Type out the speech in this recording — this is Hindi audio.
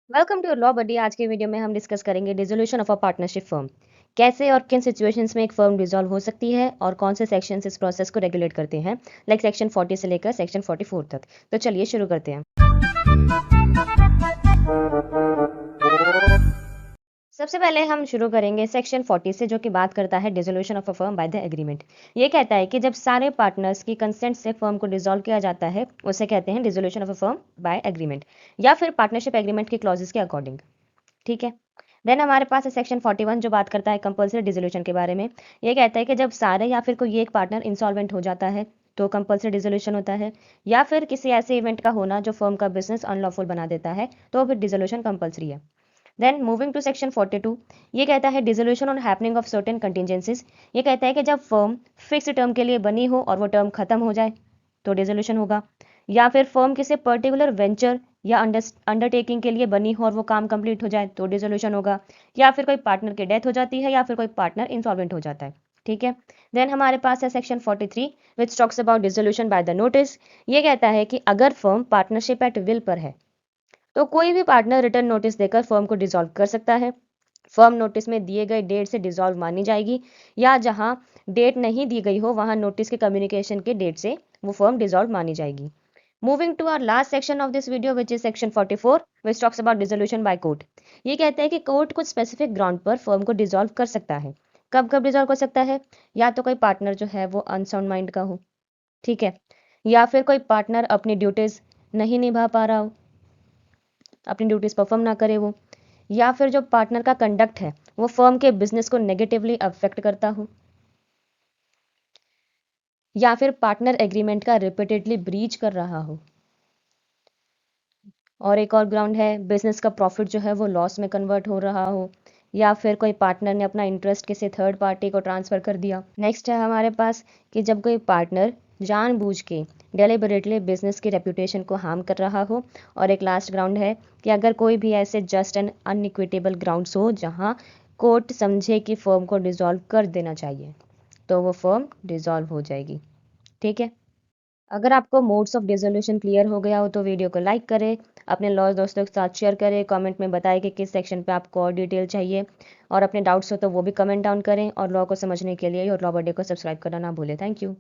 वेलकम टू लॉ बडी। आज के वीडियो में हम डिस्कस करेंगे dissolution of a partnership firm. कैसे और किन सिचुएशंस में एक फर्म डिसॉल्व हो सकती है और कौन से सेक्शंस इस प्रोसेस को रेगुलेट करते हैं, लाइक सेक्शन 40 से लेकर सेक्शन 44 तक। तो चलिए शुरू करते हैं। सबसे पहले हम शुरू करेंगे सेक्शन 40 से, जो कि बात करता है dissolution of a firm by the agreement. ये कहता है कि जब सारे पार्टनर्स की कंसेंट से फर्म को डिसॉल्व किया जाता है, उसे कहते हैं dissolution of a firm by agreement, या फिर पार्टनरशिप एग्रीमेंट की क्लॉजेस के अकॉर्डिंग। ठीक है। देन हमारे पास है सेक्शन 41, जो बात करता है कंपल्सरी डिसोल्यूशन के बारे में। ये कहता है कि जब सारे या फिर कोई एक पार्टनर इंसॉल्वेंट हो जाता है तो कंपल्सरी डिसोल्यूशन होता है, या फिर किसी ऐसे इवेंट का होना जो फर्म का बिजनेस अनलॉफुल बना देता है, तो फिर डिसोल्यूशन कंपल्सरी है। देन मूविंग टू सेक्शन 42, ये कहता है dissolution on happening of certain contingencies. ये कहता है कि जब फर्म फिक्स टर्म के लिए बनी हो और वो टर्म खत्म हो जाए तो डिसोल्यूशन होगा, या फिर फर्म किसी पर्टिकुलर वेंचर या अंडरटेकिंग के लिए बनी हो और वो काम कंप्लीट हो जाए तो डिसोल्यूशन होगा, या फिर कोई पार्टनर की डेथ हो जाती है, या फिर कोई पार्टनर इंसॉल्वेंट हो जाता है। ठीक है। देन हमारे पास है section 43, which talks about dissolution by the notice. ये कहता है कि अगर फर्म पार्टनरशिप एट विल पर है तो कोई भी पार्टनर रिटर्न नोटिस देकर फर्म को डिसॉल्व कर सकता है। फर्म नोटिस में दिए गए डेट से डिसॉल्व मानी जाएगी, या जहां डेट नहीं दी गई हो वहां नोटिस के कम्युनिकेशन के डेट से वो फर्म डिसॉल्व मानी जाएगी। Moving to our last section of this video, which is section 44, which talks about dissolution by court. ये कहता है कि कोर्ट कुछ स्पेसिफिक ग्राउंड पर फर्म को डिसॉल्व कर सकता है। कब कब डिसॉल्व कर सकता है? या तो कोई पार्टनर जो है वो अनसाउंड माइंड का हो, ठीक है, या फिर कोई पार्टनर अपनी ड्यूटीज नहीं निभा पा रहा हो, अपनी ड्यूटीज परफॉर्म ना करे वो, या फिर जो पार्टनर का कंडक्ट है वो फर्म के बिजनेस को नेगेटिवली अफेक्ट करता हो, या फिर पार्टनर एग्रीमेंट का रिपीटेडली ब्रीच कर रहा हो। और एक और ग्राउंड है बिजनेस का प्रॉफिट जो है वो लॉस में कन्वर्ट हो रहा हो, या फिर कोई पार्टनर ने अपना इंटरेस्ट किसी थर्ड पार्टी को ट्रांसफर कर दिया। नेक्स्ट है हमारे पास कि जब कोई पार्टनर जानबूझ के डेलिबरेटली बिजनेस की रेपुटेशन को हार्म कर रहा हो। और एक लास्ट ग्राउंड है कि अगर कोई भी ऐसे जस्ट एंड अनइक्विटेबल ग्राउंड्स हो जहां कोर्ट समझे कि फर्म को डिसॉल्व कर देना चाहिए, तो वो फर्म डिसॉल्व हो जाएगी। ठीक है। अगर आपको मोड्स ऑफ डिसोल्यूशन क्लियर हो गया हो तो वीडियो को लाइक करें, अपने लॉ दोस्तों के साथ शेयर करें, कमेंट में बताएं कि किस सेक्शन पे आपको और डिटेल चाहिए, और अपने डाउट्स हो तो वो भी कमेंट डाउन करें। और लॉ को समझने के लिए और लॉ बडे को सब्सक्राइब करना ना भूलें। Thank you.